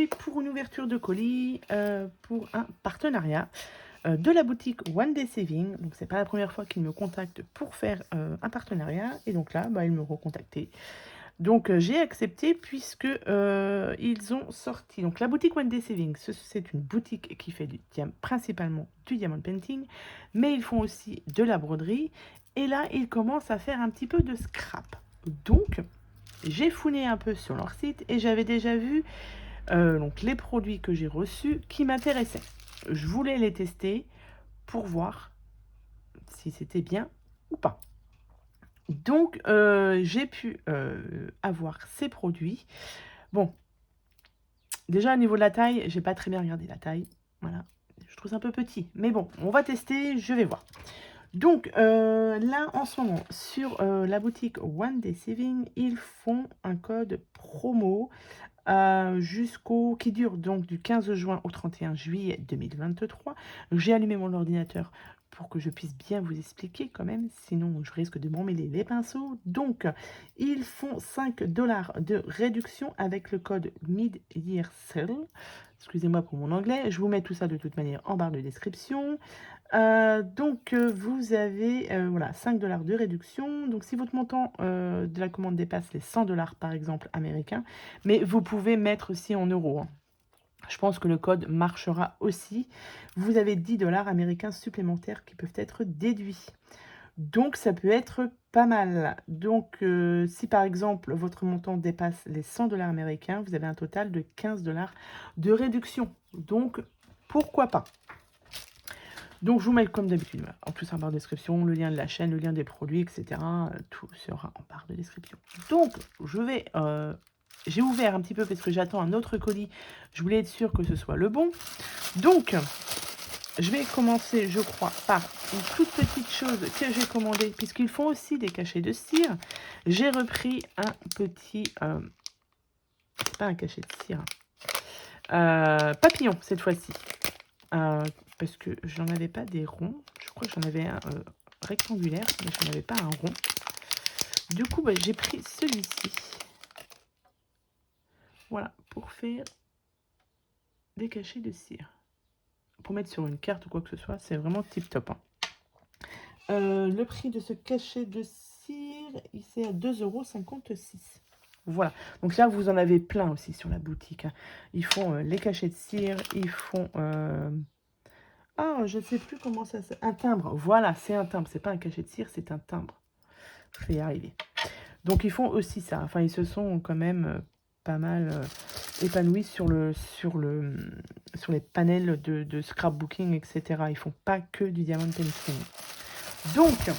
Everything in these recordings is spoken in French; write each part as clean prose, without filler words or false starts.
aujourd'hui pour une ouverture de colis pour un partenariat de la boutique One Day Saving. Donc c'est pas la première fois qu'ils me contactent pour faire un partenariat et donc là ils me recontactaient. Donc j'ai accepté puisque ils ont sorti donc la boutique One Day Saving. C'est une boutique qui fait principalement du diamond painting, mais ils font aussi de la broderie et là ils commencent à faire un petit peu de scrap. Donc j'ai fouiné un peu sur leur site et j'avais déjà vu donc les produits que j'ai reçus qui m'intéressaient. Je voulais les tester pour voir si c'était bien ou pas. Donc j'ai pu avoir ces produits. Bon, déjà au niveau de la taille, j'ai pas très bien regardé la taille. Voilà, je trouve ça un peu petit. Mais bon, on va tester, je vais voir. Donc là, en ce moment, sur la boutique One Day Saving, ils font un code promo qui dure donc du 15 juin au 31 juillet 2023. J'ai allumé mon ordinateur pour que je puisse bien vous expliquer quand même, sinon je risque de m'emmêler les pinceaux. Donc, ils font 5 $ de réduction avec le code Mid-Year Sale. Excusez-moi pour mon anglais, je vous mets tout ça de toute manière en barre de description. Vous avez voilà, 5 $ de réduction. Donc si votre montant de la commande dépasse les 100 $ par exemple américain, mais vous pouvez mettre aussi en euros, hein. Je pense que le code marchera aussi. Vous avez 10 $ américains supplémentaires qui peuvent être déduits. Donc ça peut être pas mal. Donc si par exemple votre montant dépasse les 100 $ américains, vous avez un total de 15 $ de réduction. Donc pourquoi pas? Donc, je vous mets comme d'habitude, voilà, en plus en barre de description, le lien de la chaîne, le lien des produits, etc. Tout sera en barre de description. Donc, j'ai ouvert un petit peu parce que j'attends un autre colis. Je voulais être sûre que ce soit le bon. Donc, je vais commencer, je crois, par une toute petite chose que j'ai commandée, puisqu'ils font aussi des cachets de cire. J'ai repris un petit... c'est pas un cachet de cire. Papillon, cette fois-ci. Parce que j'en avais pas des ronds. Je crois que j'en avais un rectangulaire, mais je n'en avais pas un rond. Du coup, j'ai pris celui-ci. Voilà, pour faire des cachets de cire. Pour mettre sur une carte ou quoi que ce soit, c'est vraiment tip top, hein. Le prix de ce cachet de cire, c'est à 2,56 €. Voilà, donc là, vous en avez plein aussi sur la boutique, hein. Ils font les cachets de cire, ils font... je ne sais plus comment ça s'appelle. Un timbre. Voilà, c'est un timbre. C'est pas un cachet de cire, c'est un timbre. Je vais y arriver. Donc, ils font aussi ça. Enfin, ils se sont quand même pas mal épanouis sur les panels de scrapbooking, etc. Ils font pas que du diamond painting. Donc,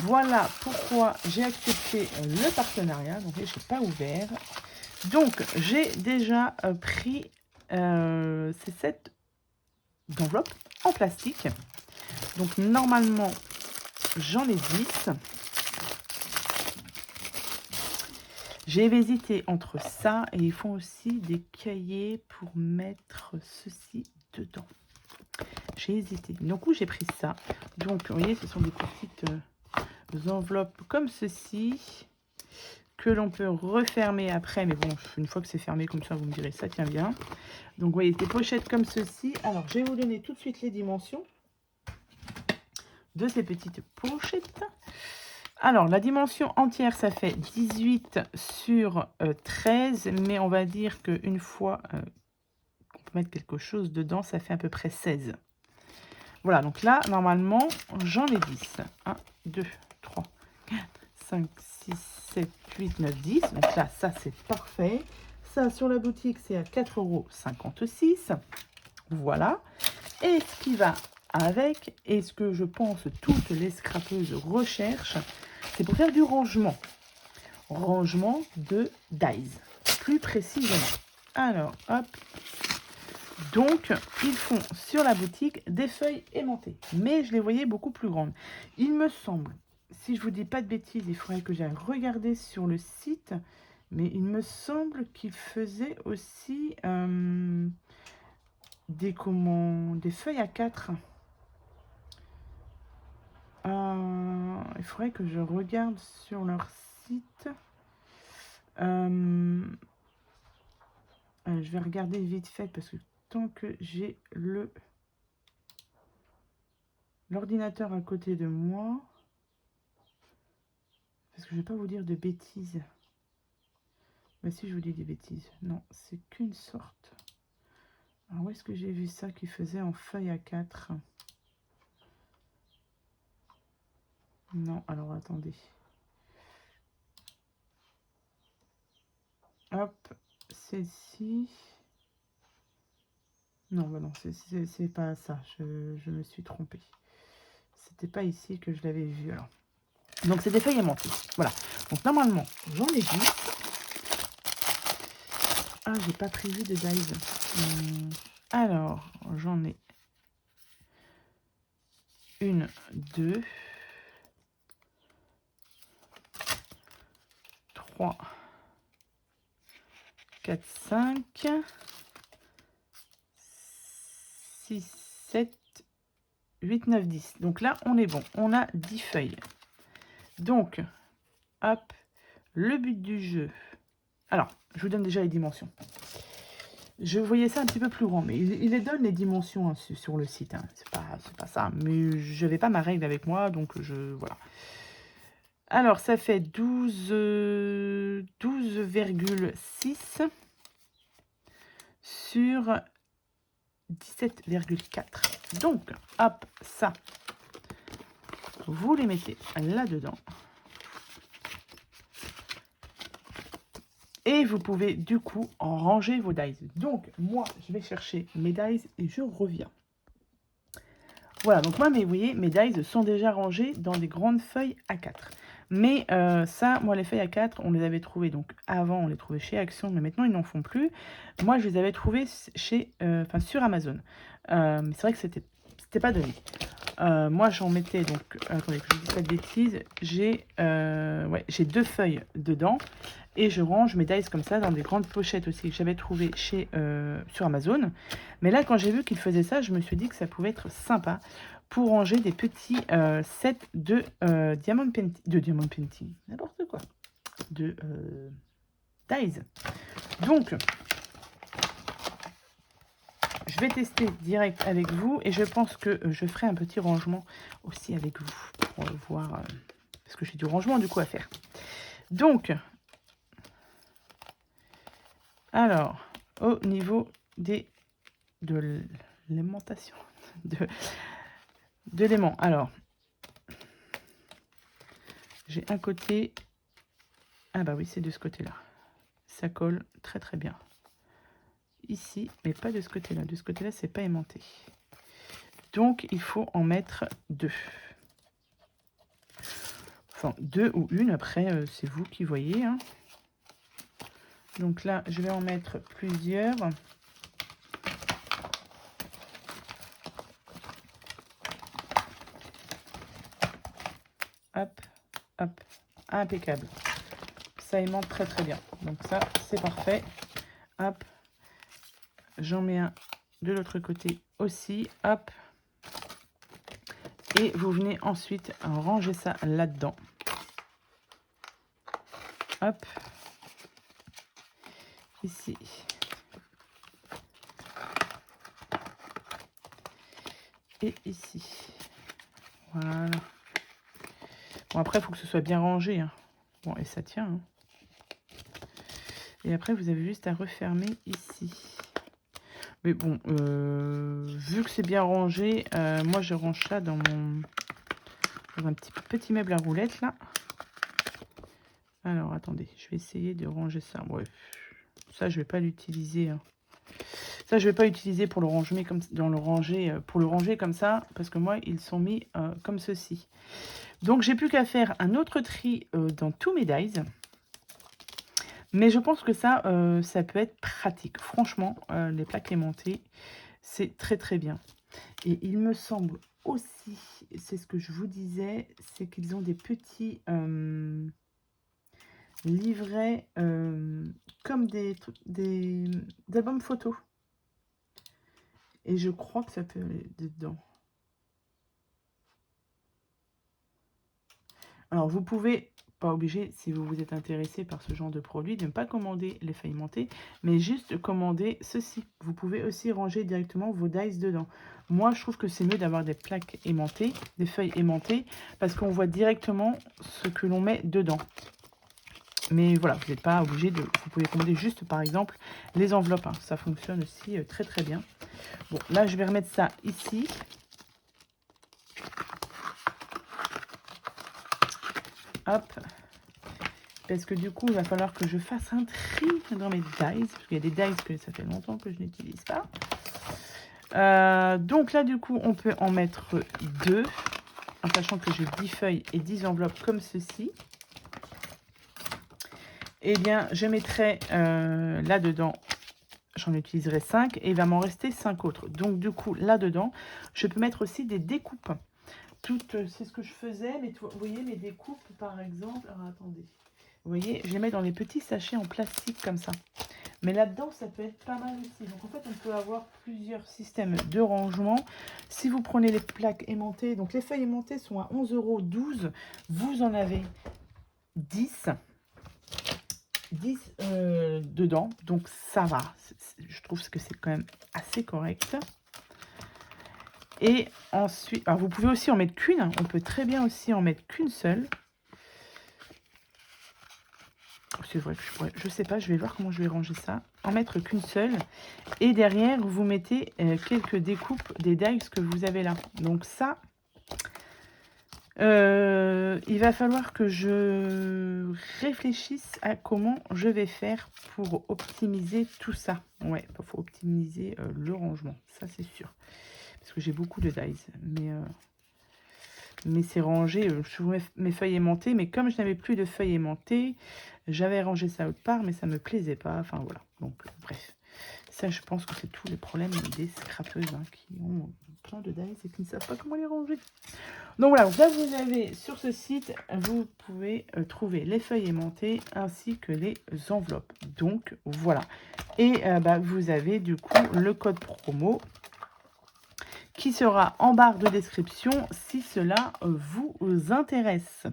voilà pourquoi j'ai accepté le partenariat. Donc, je n'ai pas ouvert. Donc, j'ai déjà pris ces 7 d'enveloppes en plastique. Donc normalement j'en ai 10. J'ai hésité entre ça et ils font aussi des cahiers pour mettre ceci dedans. J'ai hésité. Donc j'ai pris ça. Donc vous voyez, ce sont des petites enveloppes comme ceci que l'on peut refermer après. Mais bon, une fois que c'est fermé comme ça, vous me direz ça tient bien. Donc vous voyez, des pochettes comme ceci. Alors je vais vous donner tout de suite les dimensions de ces petites pochettes. Alors, la dimension entière, ça fait 18 sur 13, mais on va dire qu'une fois qu'on peut mettre quelque chose dedans, ça fait à peu près 16. Voilà, donc là, normalement, j'en ai 10. 1, 2, 3, 4, 5, 6, 7, 8, 9, 10. Donc là, ça, c'est parfait. Ça, sur la boutique, c'est à 4,56 €. Voilà. Et ce qui va avec, et ce que je pense toutes les scrapeuses recherchent, c'est pour faire du rangement. Rangement de dies, plus précisément. Alors, hop. Donc, ils font sur la boutique des feuilles aimantées. Mais je les voyais beaucoup plus grandes. Il me semble, si je vous dis pas de bêtises, il faudrait que j'aille regarder sur le site. Mais il me semble qu'ils faisaient aussi des feuilles A4. Il faudrait que je regarde sur leur site. Je vais regarder vite fait parce que tant que j'ai l'ordinateur à côté de moi, parce que je ne vais pas vous dire de bêtises. Bah si, je vous dis des bêtises. Non, c'est qu'une sorte. Alors où est-ce que j'ai vu ça qui faisait en feuille A4? Non, alors attendez. Hop, celle-ci. Non, bah non, c'est pas ça. Je me suis trompée. C'était pas ici que je l'avais vu alors. Donc c'est des feuilles aimantées. Voilà. Donc normalement, j'en ai 10. Ah, j'ai pas prévu de dies. Alors, j'en ai 1, 2, 3, 4, 5, 6, 7, 8, 9, 10. Donc là, on est bon. On a 10 feuilles. Donc, hop, le but du jeu. Alors, je vous donne déjà les dimensions. Je voyais ça un petit peu plus grand, mais il les donne les dimensions hein, sur le site. Hein. C'est pas ça, mais je n'avais pas ma règle avec moi, donc voilà. Alors, ça fait 12,6 sur 17,4. Donc, hop, ça, vous les mettez là-dedans. Et vous pouvez du coup en ranger vos dies. Donc, moi, je vais chercher mes dies et je reviens. Voilà, donc moi, vous voyez, mes dies sont déjà rangés dans des grandes feuilles A4. Mais ça, moi, les feuilles A4, on les avait trouvées, donc avant, on les trouvait chez Action, mais maintenant, ils n'en font plus. Moi, je les avais trouvées sur Amazon. Mais c'est vrai que c'était pas donné. Moi, j'en mettais, donc, attendez que je ne dise pas de bêtises, j'ai 2 feuilles dedans. Et je range mes dies comme ça dans des grandes pochettes aussi que j'avais trouvées sur Amazon. Mais là, quand j'ai vu qu'ils faisaient ça, je me suis dit que ça pouvait être sympa pour ranger des petits sets de diamond painting, n'importe quoi, de dies. Donc, je vais tester direct avec vous et je pense que je ferai un petit rangement aussi avec vous pour voir, parce que j'ai du rangement du coup à faire. Donc, alors, au niveau de l'aimantation, de l'aimant. Alors, j'ai un côté... Ah bah oui, c'est de ce côté-là. Ça colle très très bien. Ici, mais pas de ce côté-là. De ce côté-là, c'est pas aimanté. Donc, il faut en mettre 2. Enfin, 2 ou une. Après, c'est vous qui voyez. Hein. Donc là, je vais en mettre plusieurs. Hop, hop. Impeccable. Ça aimante très très bien. Donc ça, c'est parfait. Hop. J'en mets un de l'autre côté aussi. Hop. Et vous venez ensuite ranger ça là-dedans. Hop. Ici. Et ici. Voilà. Bon, après, il faut que ce soit bien rangé. Hein. Bon, et ça tient. Hein. Et après, vous avez juste à refermer ici. Mais bon, vu que c'est bien rangé, moi, je range ça dans un petit meuble à roulettes, là. Alors, attendez, je vais essayer de ranger ça. Ouais, ça, je vais pas l'utiliser. Hein. Ça, je vais pas utiliser pour le ranger comme ça, parce que moi, ils sont mis comme ceci. Donc, j'ai plus qu'à faire un autre tri dans tous mes dies. Mais je pense que ça, ça peut être pratique. Franchement, les plaques aimantées, c'est très très bien. Et il me semble aussi, c'est ce que je vous disais, c'est qu'ils ont des petits livrets comme des albums photos. Et je crois que ça peut aller dedans. Alors, vous pouvez pas obligé, si vous vous êtes intéressé par ce genre de produit, de ne pas commander les feuilles aimantées, mais juste commander ceci. Vous pouvez aussi ranger directement vos dies dedans. Moi, je trouve que c'est mieux d'avoir des plaques aimantées, des feuilles aimantées, parce qu'on voit directement ce que l'on met dedans. Mais voilà, vous n'êtes pas obligé de... Vous pouvez commander juste, par exemple, les enveloppes. Hein. Ça fonctionne aussi très très bien. Bon, là, je vais remettre ça ici. Hop. Parce que du coup, il va falloir que je fasse un tri dans mes dies. Parce qu'il y a des dies que ça fait longtemps que je n'utilise pas. Donc là, du coup, on peut en mettre 2. En sachant que j'ai 10 feuilles et 10 enveloppes comme ceci. Eh bien, je mettrai là-dedans, j'en utiliserai 5 et il va m'en rester 5 autres. Donc, du coup, là-dedans, je peux mettre aussi des découpes. C'est ce que je faisais, mais vous voyez, mes découpes, par exemple... Alors, attendez. Vous voyez, je les mets dans les petits sachets en plastique comme ça. Mais là-dedans, ça peut être pas mal aussi. Donc, en fait, on peut avoir plusieurs systèmes de rangement. Si vous prenez les plaques aimantées, donc les feuilles aimantées sont à 11,12 €. Vous en avez 10 dedans, donc ça va. Je trouve que c'est quand même assez correct. Et ensuite, alors vous pouvez aussi en mettre qu'une. On peut très bien aussi en mettre qu'une seule. C'est vrai que je sais pas, je vais voir comment je vais ranger ça. En mettre qu'une seule. Et derrière, vous mettez quelques découpes des dies que vous avez là. Donc ça... il va falloir que je réfléchisse à comment je vais faire pour optimiser tout ça. Ouais, il faut optimiser le rangement, ça c'est sûr. Parce que j'ai beaucoup de dies, mais c'est rangé sur mes feuilles aimantées. Mais comme je n'avais plus de feuilles aimantées, j'avais rangé ça autre part, mais ça me plaisait pas. Enfin voilà, donc bref. Ça, je pense que c'est tous les problèmes des scrapeuses hein, qui ont plein de dies et qui ne savent pas comment les ranger. Donc voilà, donc là vous avez sur ce site, vous pouvez trouver les feuilles aimantées ainsi que les enveloppes. Donc voilà. Et vous avez du coup le code promo qui sera en barre de description si cela vous intéresse.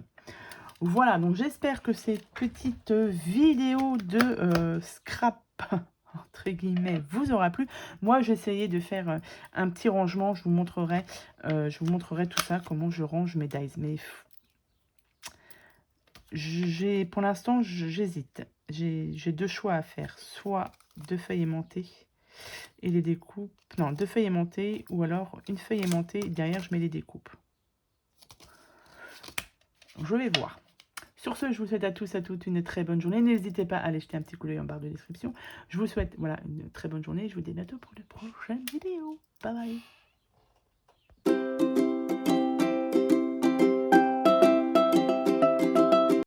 Voilà, donc j'espère que cette petite vidéo de scrap entre guillemets vous aura plu. Moi j'ai essayé de faire un petit rangement, je vous montrerai tout ça, comment je range mes dies. Mais pour l'instant j'hésite, j'ai 2 choix à faire, soit 2 feuilles aimantées et les découpes, non 2 feuilles aimantées ou alors une feuille aimantée, derrière je mets les découpes. Je vais voir. Sur ce, je vous souhaite à tous et à toutes une très bonne journée. N'hésitez pas à aller jeter un petit coup d'œil en barre de description. Je vous souhaite voilà, une très bonne journée. Je vous dis à bientôt pour de prochaines vidéos. Bye bye.